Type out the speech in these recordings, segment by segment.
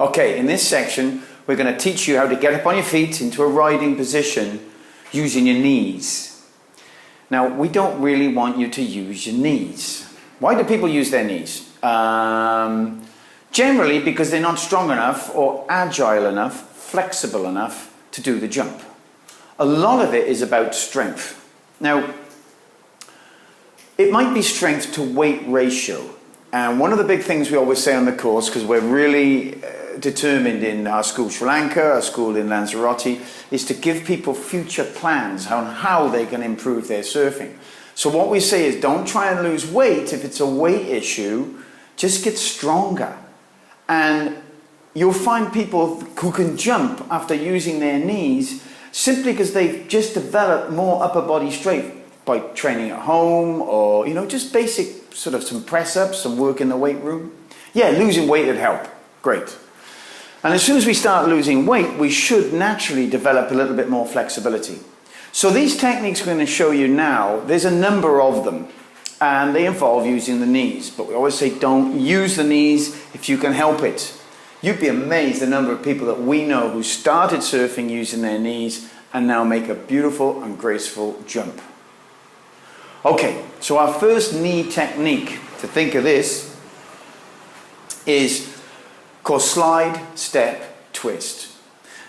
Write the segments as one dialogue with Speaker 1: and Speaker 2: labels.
Speaker 1: Okay, in this section, we're going to teach you how to get up on your feet into a riding position using your knees. Now, we don't really want you to use your knees. Why do people use their knees? Generally because they're not strong enough or agile enough, flexible enough to do the jump. A lot of it is about strength. Now, it might be strength to weight ratio. And one of the big things we always say on the course, because we're really determined in our school Sri Lanka, our school in Lanzarote, is to give people future plans on how they can improve their surfing. So what we say is don't try and lose weight if it's a weight issue, just get stronger. And you'll find people who can jump after using their knees simply because they've just developed more upper body strength by training at home or, just basic sort of some press-ups, some work in the weight room. Yeah, losing weight would help. Great. And as soon as we start losing weight, we should naturally develop a little bit more flexibility. So these techniques we're going to show you now, there's a number of them, and they involve using the knees. But we always say don't use the knees if you can help it. You'd be amazed the number of people that we know who started surfing using their knees and now make a beautiful and graceful jump. Okay, so our first knee technique, to think of this, is called slide, step, twist.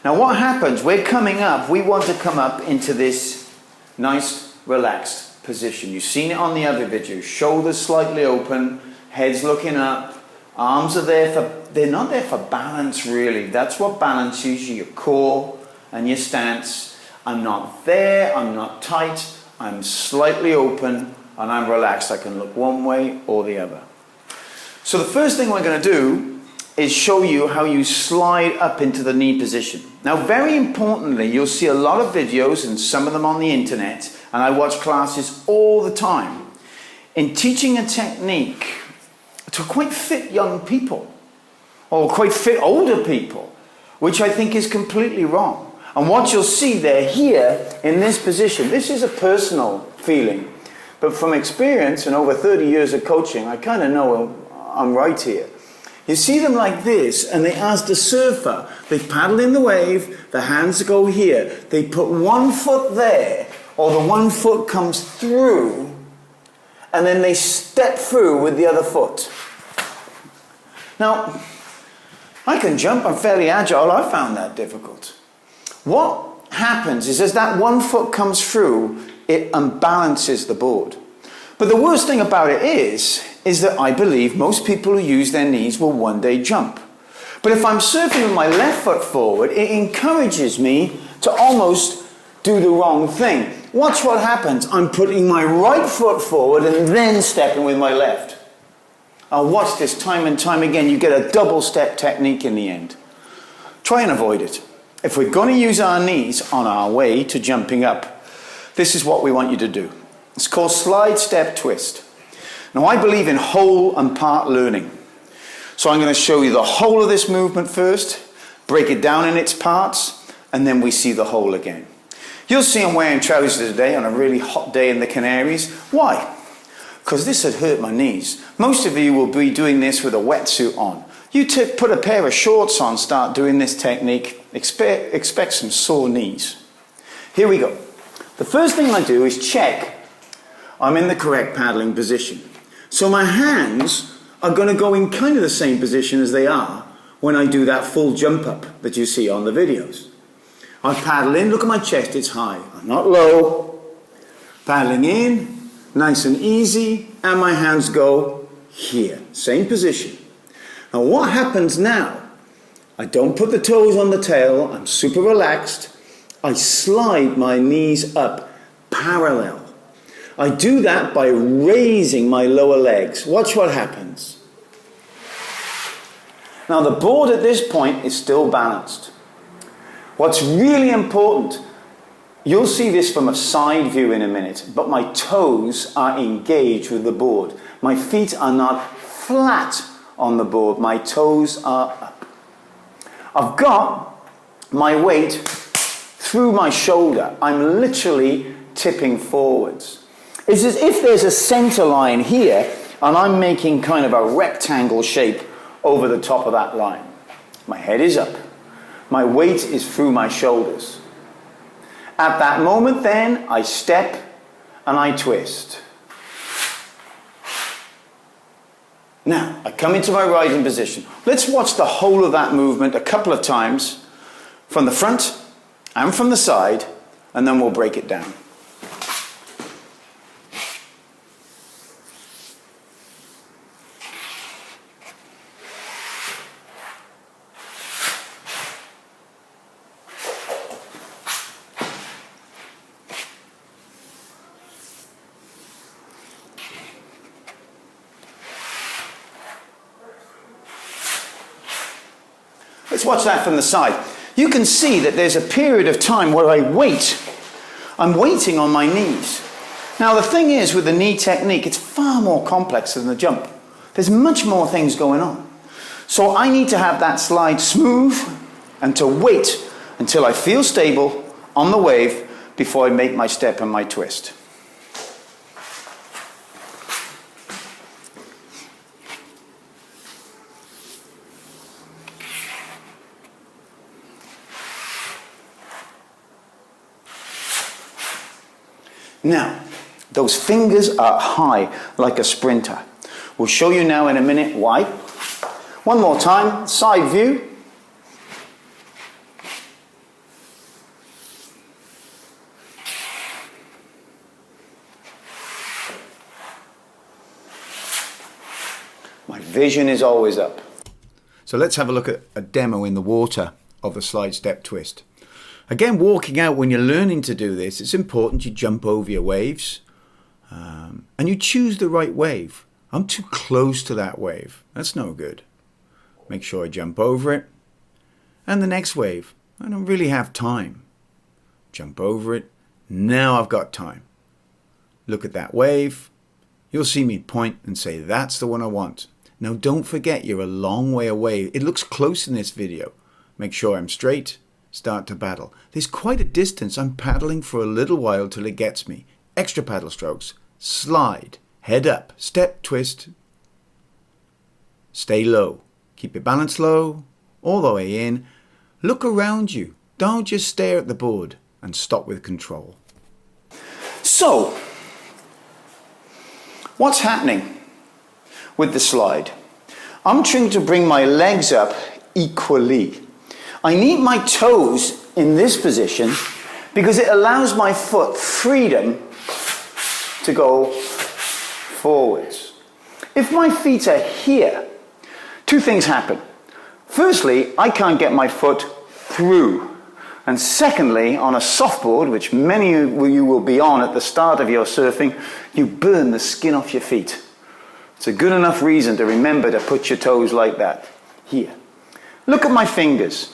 Speaker 1: Now what happens, we're coming up, we want to come up into this nice, relaxed position. You've seen it on the other video. Shoulders slightly open, head's looking up, arms are there they're not there for balance really. That's what balances your core and your stance. I'm not there, I'm not tight, I'm slightly open, and I'm relaxed. I can look one way or the other. So the first thing we're going to do is show you how you slide up into the knee position. Now, very importantly, you'll see a lot of videos, and some of them on the internet, and I watch classes all the time, in teaching a technique to quite fit young people, or quite fit older people, which I think is completely wrong. And what you'll see there here in this position, this is a personal feeling, but from experience and over 30 years of coaching, I kind of know I'm right here. You see them like this, and they ask the surfer, they paddle in the wave, the hands go here, they put one foot there, or the one foot comes through, and then they step through with the other foot. Now, I can jump, I'm fairly agile, I found that difficult. What happens is as that one foot comes through, it unbalances the board. But the worst thing about it is that I believe most people who use their knees will one day jump. But if I'm surfing with my left foot forward, it encourages me to almost do the wrong thing. Watch what happens. I'm putting my right foot forward and then stepping with my left. I'll watch this time and time again. You get a double step technique in the end. Try and avoid it. If we're going to use our knees on our way to jumping up, this is what we want you to do. It's called slide, step, twist. Now, I believe in whole and part learning. So I'm going to show you the whole of this movement first, break it down in its parts, and then we see the whole again. You'll see I'm wearing trousers today on a really hot day in the Canaries. Why? Because this had hurt my knees. Most of you will be doing this with a wetsuit on. You put a pair of shorts on, start doing this technique, expect some sore knees. Here we go. The first thing I do is check I'm in the correct paddling position. So my hands are going to go in kind of the same position as they are when I do that full jump up that you see on the videos. I paddle in, look at my chest, it's high. I'm not low. Paddling in, nice and easy, and my hands go here. Same position. Now what happens now? I don't put the toes on the tail, I'm super relaxed. I slide my knees up parallel. I do that by raising my lower legs. Watch what happens. Now the board at this point is still balanced. What's really important, you'll see this from a side view in a minute, but my toes are engaged with the board. My feet are not flat on the board, my toes are up. I've got my weight through my shoulder. I'm literally tipping forwards. It's as if there's a center line here and I'm making kind of a rectangle shape over the top of that line. My head is up. My weight is through my shoulders. At that moment then, I step and I twist. Now, I come into my riding position. Let's watch the whole of that movement a couple of times from the front and from the side, and then we'll break it down. Let's watch that from the side. You can see that there's a period of time where I wait. I'm waiting on my knees. Now the thing is with the knee technique, it's far more complex than the jump. There's much more things going on. So I need to have that slide smooth and to wait until I feel stable on the wave before I make my step and my twist. Now, those fingers are high like a sprinter. We'll show you now in a minute why. One more time, side view. My vision is always up. So let's have a look at a demo in the water of the slide step twist. Again, walking out, when you're learning to do this, it's important you jump over your waves and you choose the right wave. I'm too close to that wave. That's no good. Make sure I jump over it. And the next wave, I don't really have time. Jump over it. Now I've got time. Look at that wave. You'll see me point and say, that's the one I want. Now don't forget, you're a long way away. It looks close in this video. Make sure I'm straight. Start to paddle. There's quite a distance. I'm paddling for a little while till it gets me. Extra paddle strokes. Slide. Head up. Step, twist. Stay low. Keep your balance low. All the way in. Look around you. Don't just stare at the board. And stop with control. So, what's happening with the slide? I'm trying to bring my legs up equally. I need my toes in this position because it allows my foot freedom to go forwards. If my feet are here, two things happen. Firstly, I can't get my foot through. And secondly, on a softboard, which many of you will be on at the start of your surfing, you burn the skin off your feet. It's a good enough reason to remember to put your toes like that. Here. Look at my fingers.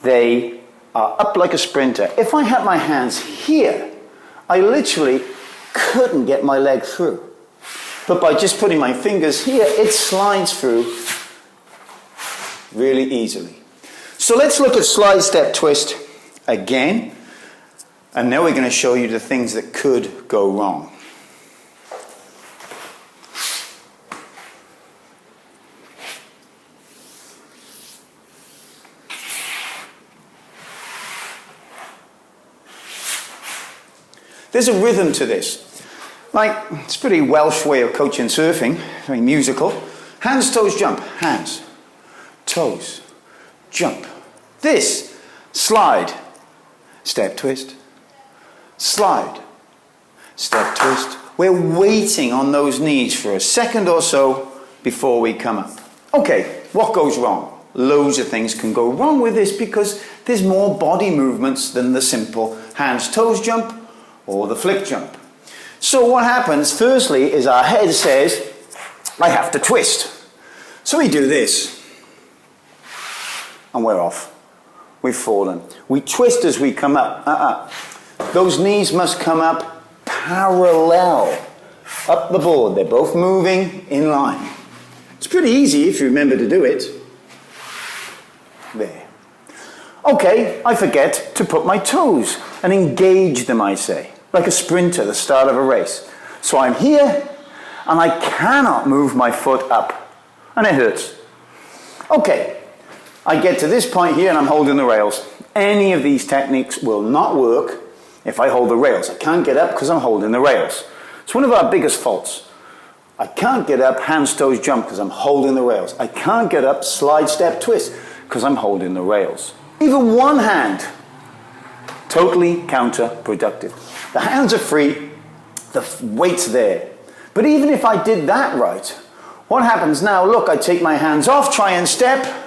Speaker 1: They are up like a sprinter. If I had my hands here, I literally couldn't get my leg through. But by just putting my fingers here, it slides through really easily. So let's look at slide step twist again. And now we're going to show you the things that could go wrong. There's a rhythm to this. Like, it's a pretty Welsh way of coaching surfing, very musical. Hands, toes, jump. Hands, toes, jump. This, slide, step, twist, slide, step, twist. We're waiting on those knees for a second or so before we come up. Okay, what goes wrong? Loads of things can go wrong with this because there's more body movements than the simple hands, toes, jump or the flick jump. So what happens firstly is our head says, I have to twist. So we do this and we're off. We've fallen. We twist as we come up. Those knees must come up parallel up the board. They're both moving in line. It's pretty easy if you remember to do it. There. Okay, I forget to put my toes and engage them, I say, like a sprinter at the start of a race. So I'm here and I cannot move my foot up and it hurts. Okay,
Speaker 2: I get to this point here and I'm holding the rails. Any of these techniques will not work if I hold the rails. I can't get up because I'm holding the rails. It's one of our biggest faults. I can't get up hands, toes, jump because I'm holding the rails. I can't get up slide, step, twist because I'm holding the rails. Even one hand, totally counterproductive. The hands are free, the weight's there. But even if I did that right, what happens now? Look, I take my hands off, try and step,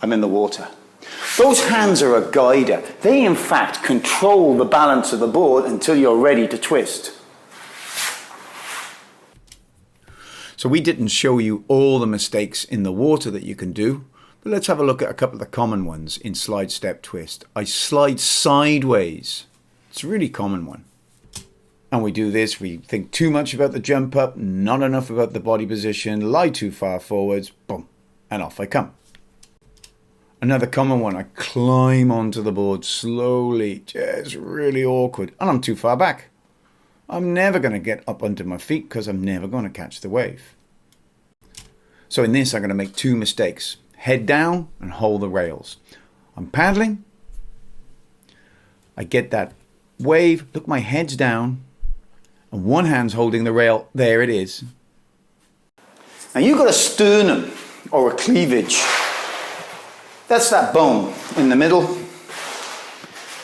Speaker 2: I'm in the water. Those hands are a guider. They, in fact, control the balance of the board until you're ready to twist.
Speaker 1: So we didn't show you all the mistakes in the water that you can do, but let's have a look at a couple of the common ones in slide, step, twist. I slide sideways. It's a really common one. And we do this, we think too much about the jump up, not enough about the body position, lie too far forwards, boom, and off I come. Another common one, I climb onto the board slowly, just really awkward, and I'm too far back. I'm never going to get up onto my feet because I'm never going to catch the wave. So in this, I'm going to make two mistakes. Head down and hold the rails. I'm paddling. I get that wave. Look, my head's down. And one hand's holding the rail. There it is.
Speaker 2: Now you've got a sternum or a cleavage. That's that bone in the middle.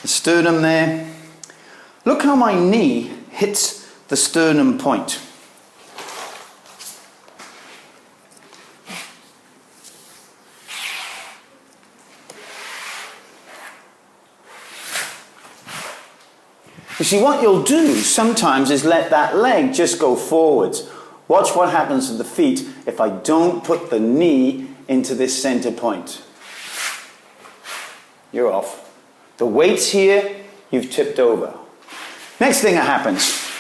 Speaker 2: The sternum there. Look how my knee hits the sternum point. You see, what you'll do sometimes is let that leg just go forwards. Watch what happens to the feet if I don't put the knee into this center point. You're off. The weight's here, you've tipped over. Next thing that happens,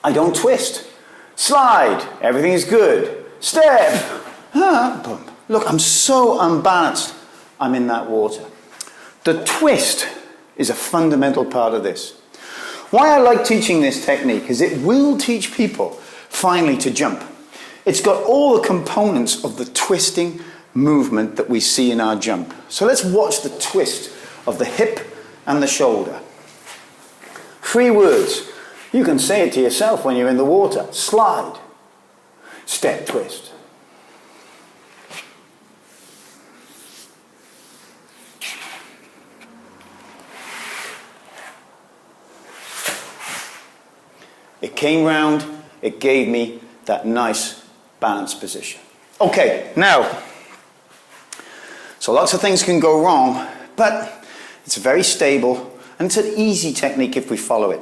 Speaker 2: I don't twist. Slide, everything is good. Step, boom. Look, I'm so unbalanced, I'm in that water. The twist is a fundamental part of this. Why I like teaching this technique is it will teach people finally to jump. It's got all the components of the twisting movement that we see in our jump. So let's watch the twist of the hip and the shoulder. 3 words. You can say it to yourself when you're in the water. Slide. Step, twist. It came round, it gave me that nice balanced position. Okay, now, so lots of things can go wrong, but it's very stable and it's an easy technique if we follow it.